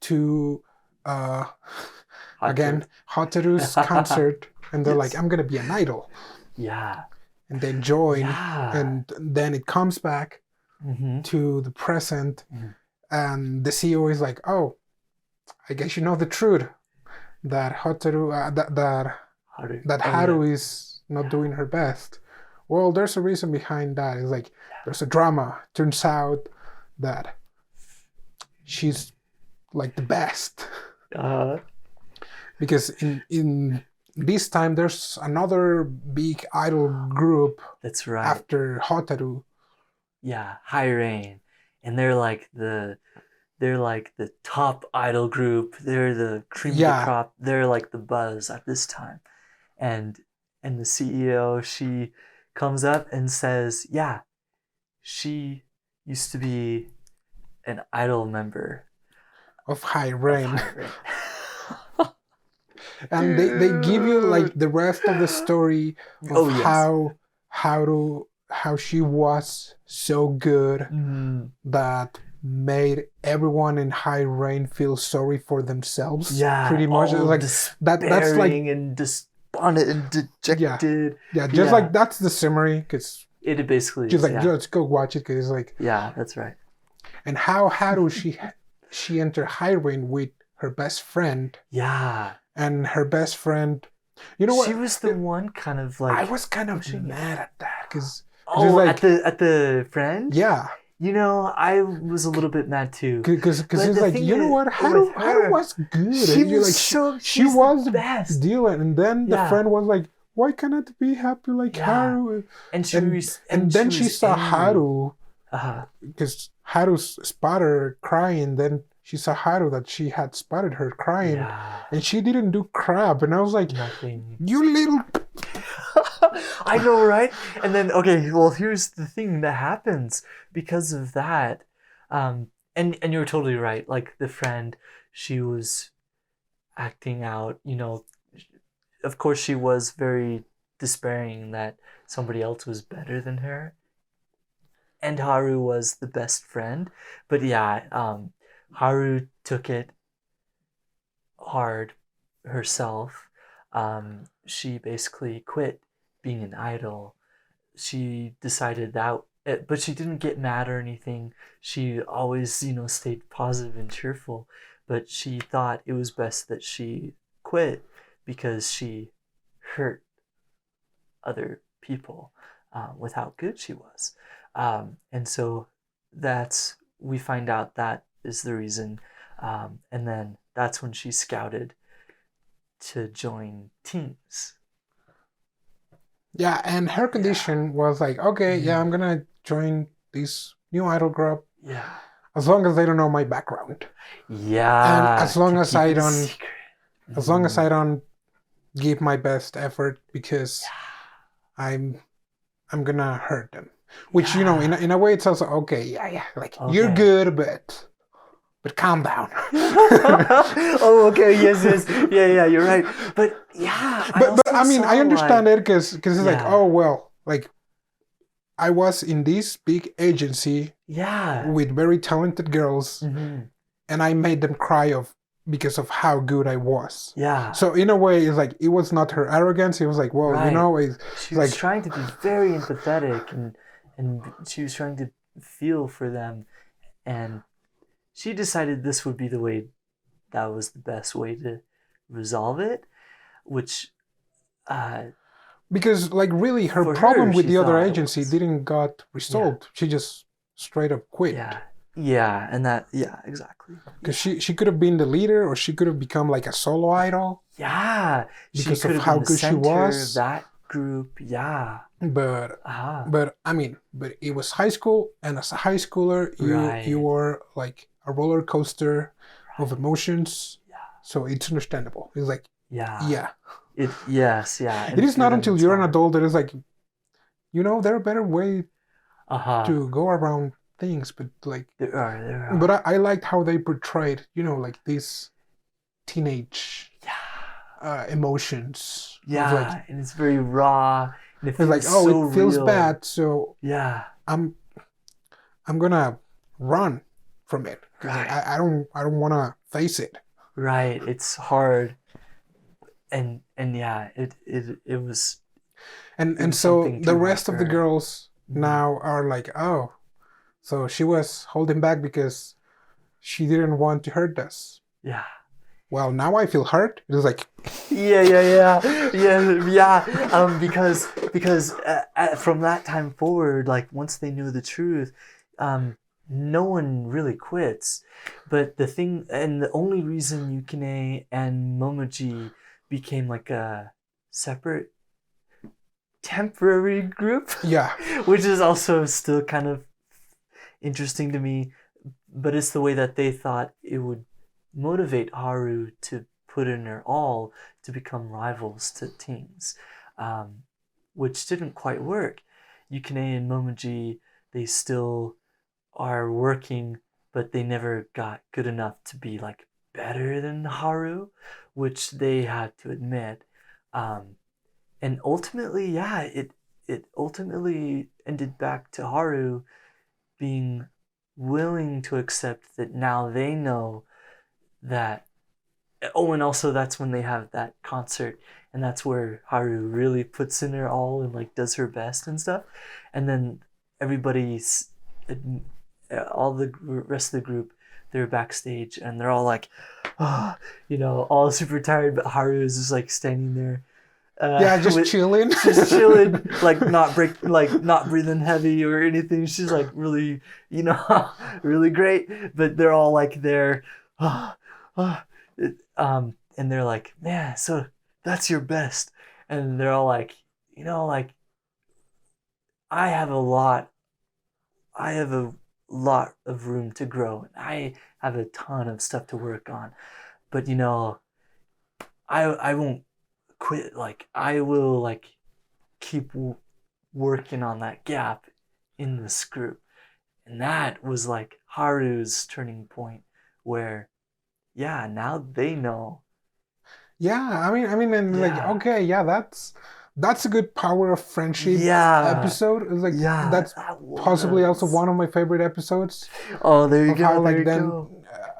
to again Hotaru's concert, and they're Yes. like, I'm gonna be an idol, Yeah, and they join, yeah. and then it comes back Mm-hmm. to the present, Mhm. and the CEO is like, oh, I guess you know the truth that Hotaru Haru. that Oh, Haru yeah. is not doing her best. Well, there's a reason behind that. It's like there's a drama. Turns out that she's like the best. Because in this time there's another big idol group That's right. after Hotaru. Yeah, High Rain, and they're like the top idol group. They're the cream of the Yeah. crop. They're like the buzz at this time, and the CEO, she comes up and says, yeah, she used to be an idol member Of High of Rain. High Rain. And they give you like the rest of the story of Oh, yes. how she was so good Mm, that made everyone in High Rain feel sorry for themselves. yeah, pretty much. all Like that's like despairing and despondent and dejected. yeah, just Yeah. like that's the summary. Because It basically just is, like yeah. let's go watch it. Because it's like, Yeah, that's right. and how Haru she entered High Rain with her best friend, Yeah. and her best friend. You know what? She was the one kind of like. I was kind of pushing it. mad at that because At the friend. yeah, You know, I was a little bit mad too. because But it's the like, thing you know is, what, with Haru her, was good. She And you're was like, so. she she's was the the best. deal, and then the Yeah. friend was like, why cannot be happy like Yeah. Haru? And she And, was, and then she was saw angry. Haru Uh-huh. because Haru spotted her crying. Then she saw Haru that she had spotted her crying, Yeah. and she didn't do crap. And I was like, Nothing. you little. I know, right? And then, okay, well, here's the thing that happens because of that. And you're totally right. Like the friend, she was acting out, you know, of course she was very despairing that somebody else was better than her. And Haru was the best friend. But yeah, Haru took it hard herself. She basically quit being an idol. She decided that, but she didn't get mad or anything. She always, you know, stayed positive and cheerful. But she thought it was best that she quit because she hurt other people with how good she was. And so we find out that is the reason. And then that's when she scouted to join TiNgS. Yeah, and her condition was like, okay, yeah, I'm gonna join this new idol group Yeah. as long as they don't know my background, Yeah. and as long to as keep I it a don't, secret. as long as I don't give my best effort, because I'm gonna hurt them. Which, you know, in a way it's also, okay, like, you're good, but calm down. Oh, okay, yes. Yeah, you're right. But yeah, but I mean, I understand it because it's like, oh, well, like, I was in this big agency with very talented girls, and I made them cry because of how good I was. Yeah. So in a way, it's like, it was not her arrogance. It was like, well, you know, she was trying to be very empathetic, and she was trying to feel for them, and she decided this would be the way that was the best way to resolve it, which because, like, really, her problem with the other agency didn't got resolved. Yeah. She just straight up quit. Yeah, and that, exactly. Because she could have been the leader, or she could have become like a solo idol. Yeah, because of how good she was. That group, yeah. But I mean, but it was high school, and as a high schooler, you were like a roller coaster of emotions. Yeah. So it's understandable. It's like, yeah. It is not until you're an adult that it's like, you know, there are better ways to go around things, but like there are. But I liked how they portrayed, you know, like these teenage emotions. Yeah, like, and it's very raw. And it feels like, so it feels real. bad, so yeah, I'm gonna run from it. Right. I don't want to face it. Right. It's hard. And yeah, it was. And so the rest of the girls now are like, oh, so she was holding back because she didn't want to hurt us. Yeah. Well, now I feel hurt. It was like, yeah. Because from that time forward, like once they knew the truth, no one really quits. But the thing, and the only reason Yukine and Momiji became like a separate temporary group, which is also still kind of interesting to me, but it's the way that they thought it would motivate Haru to put in her all to become rivals to TiNgS, which didn't quite work. Yukine and Momiji, they still are working, but they never got good enough to be like better than Haru, which they had to admit. And ultimately, it ultimately ended back to Haru being willing to accept that now they know that. Oh, and also that's when they have that concert, and that's where Haru really puts in her all and like does her best and stuff. And then everybody's, all the rest of the group, they're backstage and they're all like, you know, all super tired, but Haru is just like standing there. Just chilling. Just chilling, like not breathing heavy or anything. She's like really, you know, really great. But they're all like there, and they're like, man, so that's your best. And they're all like, you know, like, I have a lot of room to grow, and I have a ton of stuff to work on. But you know, I won't quit. Like, I will like keep working on that gap in this group. And that was like Haru's turning point, where now they know. I mean and like, okay, that's a good power of friendship episode. It's like, that's possibly also one of my favorite episodes. Oh, there you go. How, like, then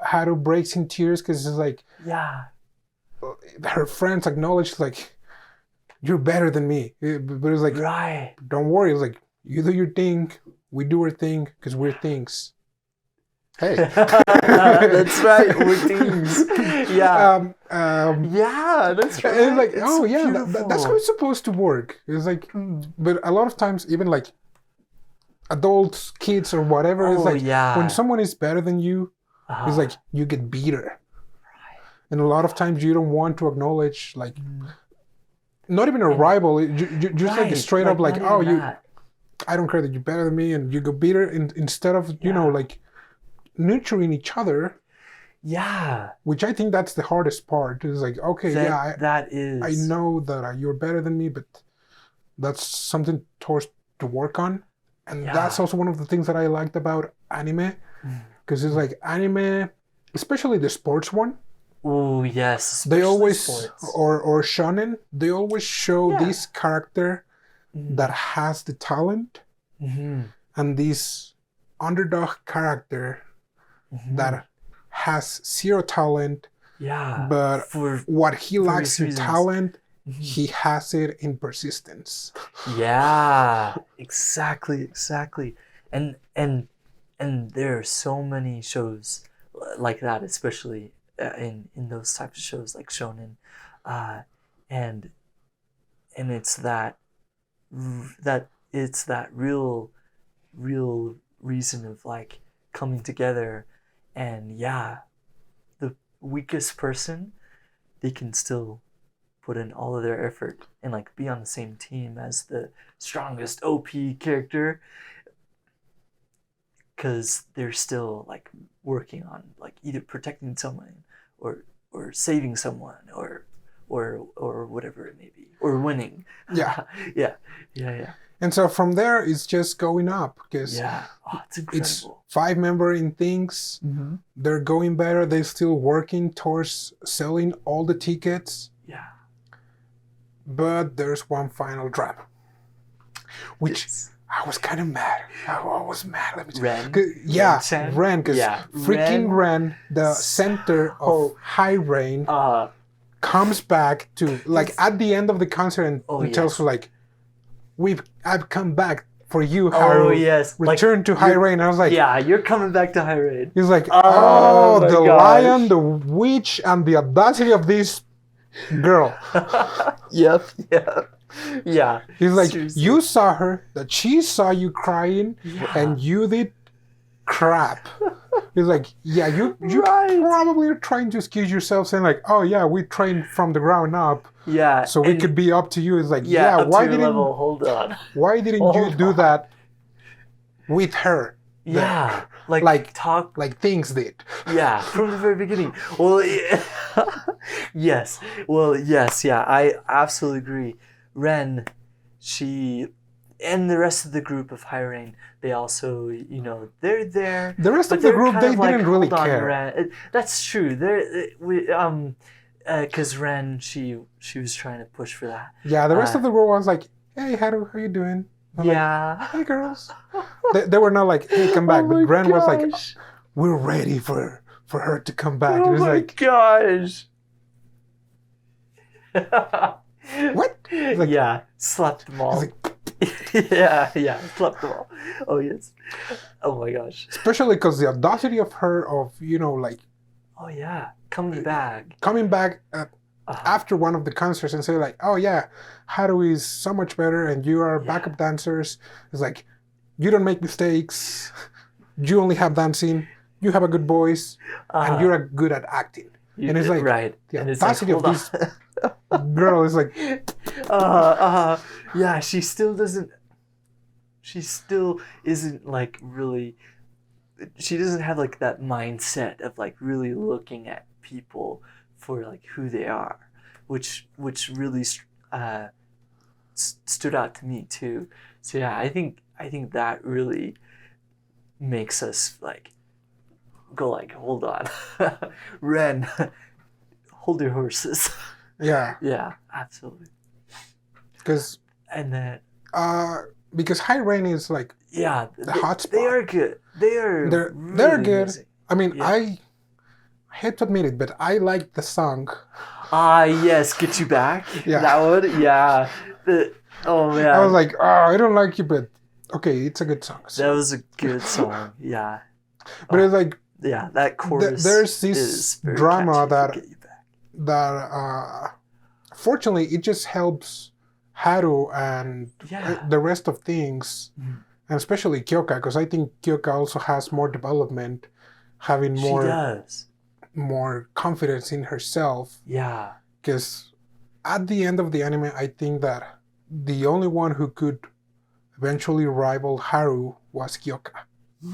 Haru breaks in tears because it's like, her friends acknowledge, like, you're better than me. But it's like, don't worry. It's like, you do your thing, we do our thing, because we're TiNgS. Hey. That's right, we're TiNgS. That's right. And it's like, that's how it's supposed to work. It's like, but a lot of times, even like adults, kids, or whatever, it's like, when someone is better than you, it's like, you get beater. And a lot of times you don't want to acknowledge, like, not even a rival, just like straight up, like, I don't care that you're better than me, and you go beat her, instead of, you know, like, nurturing each other. Which I think that's the hardest part. Is like, okay, that is. I know that you're better than me, but that's something to work on. And Yeah. that's also one of the things that I liked about anime, because it's like anime, especially the sports one. Oh yes, They especially always sports. or shonen. They always show Yeah. this character Mhm. that has the talent Mhm. and this underdog character Mhm. that has zero talent, Yeah. but For what he lacks various in reasons. talent, Mhm. he has it in persistence. Yeah, exactly, and there are so many shows like that, especially in those types of shows like shonen, uh, and it's that it's that real reason of like coming together, and yeah, the weakest person, they can still put in all of their effort and like be on the same team as the strongest OP character, because they're still like working on like either protecting someone or saving someone or whatever it may be, or winning. Yeah. yeah, yeah. And so from there, it's just going up because Yeah. Oh, it's it's incredible. 5-member in TiNgS. Mm-hmm. They're going better. They're still working towards selling all the tickets. Yeah. But there's one final drop, which It's I was kind of mad. I was mad. Let me tell you. Ren. Yeah, Ren-chan? Ren, because Yeah, freaking Ren, the center of Oh. High Rain, Uh, comes back to like at the end of the concert and, Oh, and tells yes. her like, I've come back for you, Haru. oh yes. Return to High Rain. I was like, yeah, you're coming back to High Rain. he's like, Oh, my the gosh. lion, the witch, and the audacity of this girl. Yep. Yeah. He's like, Seriously. you saw her, that she saw you crying, Yeah. and you did crap. He's like, yeah, you Right. probably are trying to excuse yourself, saying like, oh yeah, we trained from the ground up, Yeah. so we and- could be up to you. It's like, Yeah. up why to your didn't level. Hold on. why didn't you Hold do on. that with her? Yeah. Like talk. Like TiNgS did. Yeah, from the very beginning. Well, yes. Well, yes. Yeah, I absolutely agree. Ren, she, and the rest of the group of High Rain, they also, they're there. The rest But of the they're group, kind they of like, didn't really hold on, care. Ren. That's true. Because Ren, she was trying to push for that. Yeah, the rest of the group was like, hey, Haru, how you doing? I'm like, Yeah. hey, girls. They were not like, hey, come back. Oh But my Ren was like, gosh. we're ready for her to come back. Oh And it was my like, gosh. what? Like, yeah, slept them I all. was like, yeah, slept them all. Oh yes. Oh my gosh. especially because the audacity of her, like Oh yeah, coming back. coming back Uh, after one of the concerts and say like, oh yeah, Haru is so much better and you are Yeah. backup dancers. It's like, you don't make mistakes. You only have dancing. You have a good voice and you're good at acting. And it's like, right. the And it's like, audacity of hold this girl is like, yeah, she still isn't like really, she doesn't have like that mindset of like really looking at people for like who they are, which really stood out to me too. So yeah, I think that really makes us like go like, hold on, Ren, hold your horses. yeah, Yeah, absolutely. because And then High Rain is like, yeah, the hot spot. they are good. They're They're really good. amazing. I mean, Yeah. I hate to admit it, but I like the song. Yes, Get You Back. Yeah. That one. Yeah. Oh man. I was like, oh, I don't like you, but okay, it's a good song. that was a good song. Yeah. But it's like, Yeah, that chorus. there's this is very drama catchy for that- Get You Back. that fortunately it just helps Haru and Yeah. the rest of things, Mhm. and especially Kyoka, because I think Kyoka also has more development, having She more does. more confidence in herself. Yeah. Because at the end of the anime, I think that the only one who could eventually rival Haru was Kyoka.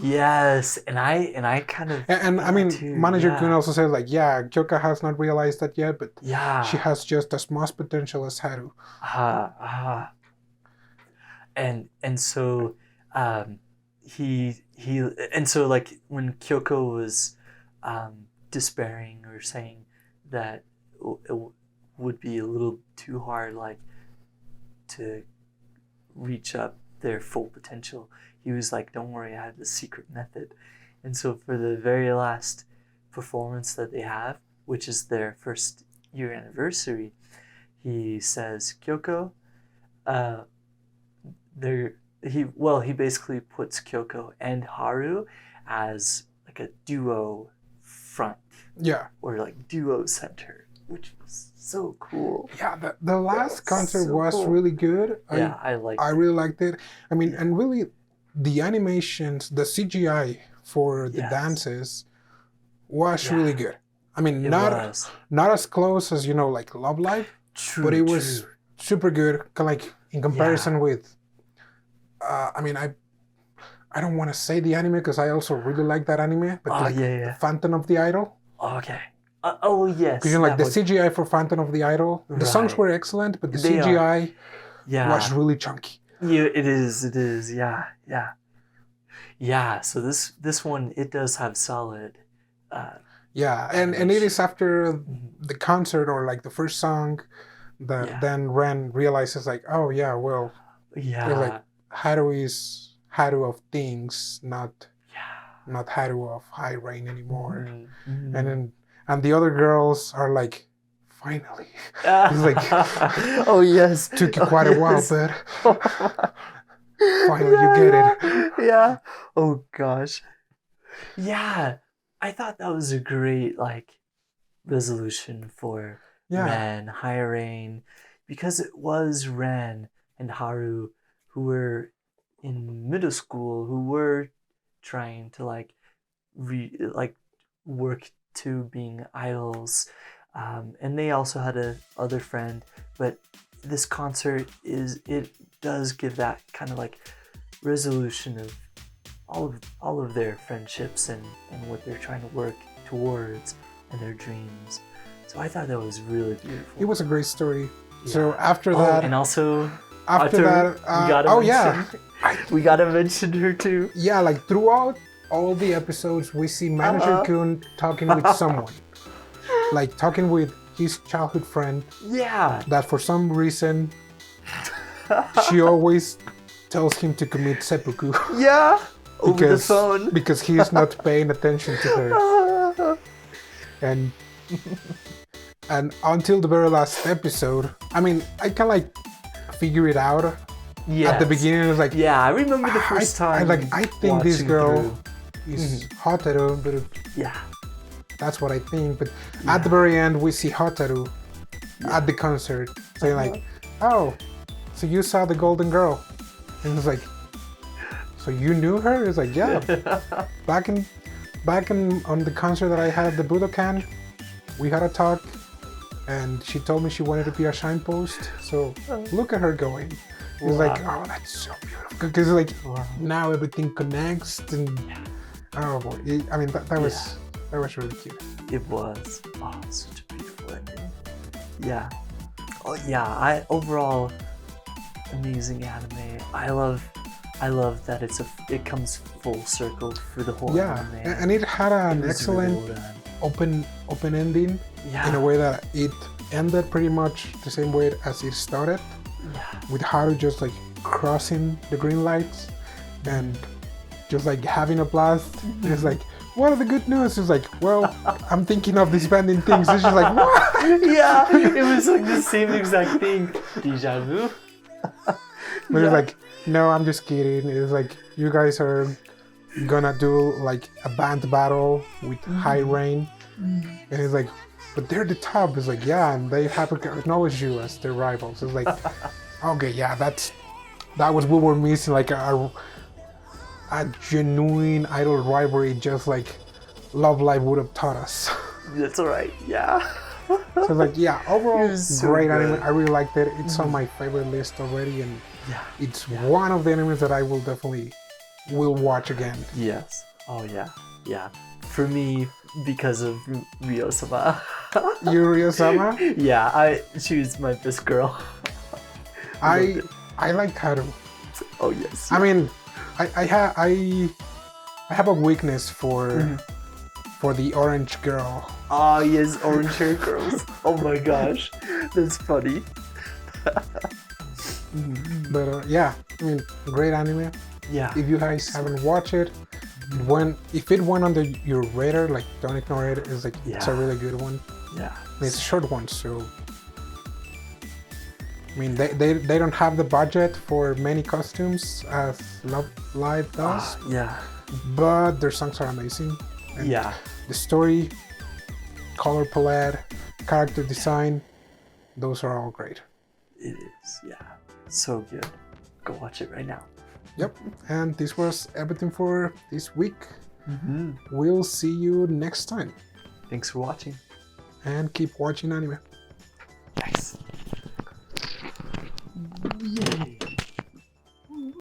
Yes, and I kind of. And I thought mean, too, Manager-kun yeah. also said like, yeah, Kyoka has not realized that yet, but Yeah. she has just as much potential as Haru. And so he and so like when Kyoko was despairing or saying that it would be a little too hard like to reach up their full potential, he was like, don't worry, I have the secret method. And so for the very last performance that they have, which is their first year anniversary, he says, Kyoko, he basically puts Kyoko and Haru as like a duo front Yeah. or like duo center, which was so cool. Yeah, the last concert so was cool. really good. Yeah, I liked I it. really liked it. I mean, and really, the animations, the CGI for the Yes. dances was Yeah. really good. I mean, It not was. not as close as like Love Live, True, but it was true. super good. Like in comparison with, I mean, I don't want to say the anime because I also really like that anime, but like the Phantom of the Idol. Okay. Oh yes. Because like the CGI for Phantom of the Idol, the songs Right. were excellent, but the They CGI Yeah. was really chunky. Yeah, it is. It is. Yeah. Yeah. Yeah. So this one, it does have solid. Yeah, and it is after the concert or like the first song that then Ren realizes like, oh yeah, well, Yeah. it's like Haru is Haru of TiNgS, not Haru of High Rain anymore. Mm-hmm. And the other girls are like, finally. It's like, oh yes, took you quite a while, but finally you get it. Yeah. Oh gosh. Yeah, I thought that was a great like resolution for Ren, High Rain, because it was Ren and Haru who were in middle school, who were trying to like work to being idols, and they also had a other friend. But this concert does give that kind of like resolution of all of their friendships and what they're trying to work towards and their dreams. So I thought that was really beautiful. It was a great story. So after that, and also after that, we gotta mention her too. Yeah, like throughout all the episodes, we see Manager-kun talking with someone, like talking with his childhood friend. Yeah. That for some reason, she always tells him to commit seppuku. Yeah. Over the phone. Because he is not paying attention to her. And until the very last episode, I mean, I can like figure it out. At the beginning, it was like, I remember the first time. I think this girl is Hotaru, but that's what I think. But at the very end, we see Hotaru at the concert saying like, "Oh, so you saw the Golden Girl?" And it's like, "So you knew her?" It's like, "Yeah, back in on the concert that I had at the Budokan, we had a talk, and she told me she wanted to be a shine post. So look at her going." It's like, oh, that's so beautiful. Because like now everything connects, and oh boy, I mean that was really cute. It was. Oh, such a beautiful ending. Yeah. Oh yeah. Overall amazing anime. I love that it comes full circle for the whole anime. And it had an excellent really open ending in a way that it ended pretty much the same way as it started. With Haru just like crossing the green lights and just like having a blast. It's like, what are the good news? It's like, well, I'm thinking of disbanding things. It's just like, what? Yeah, it was like the same exact thing. Deja vu. But it's like, no, I'm just kidding. It's like, you guys are gonna do like a band battle with High Rain. And it's like, but they're the top. It's like, yeah, and they have to acknowledge you as their rivals. It's like, okay, yeah, that was what we're missing, like a genuine idol rivalry, just like Love Live would have taught us. That's right, yeah. So like, yeah, overall, great good. anime. I really liked it. It's on my favorite list already, and it's one of the animes that I will definitely watch again. Yes. Oh yeah, yeah. For me, because of Rio-Sama. Rio-Sama? Yeah, she was my best girl. I like Haru. Oh yes. I mean, I have a weakness for the orange girl. Oh yes, orange hair girls. Oh my gosh, that's funny. But yeah, I mean, great anime. Yeah. If you guys haven't watched it, if it went under your radar, like don't ignore it. It's like it's a Yeah. really good one. Yeah. And it's a short one, so I mean they don't have the budget for many costumes as Love Live does, Yeah. but their songs are amazing. And Yeah. the story, color palette, character design, those are all great. It is. Yeah. So good. Go watch it right now. Yep, and this was everything for this week. Mm-hmm. We'll see you next time. Thanks for watching. And keep watching anime. Nice. Yay.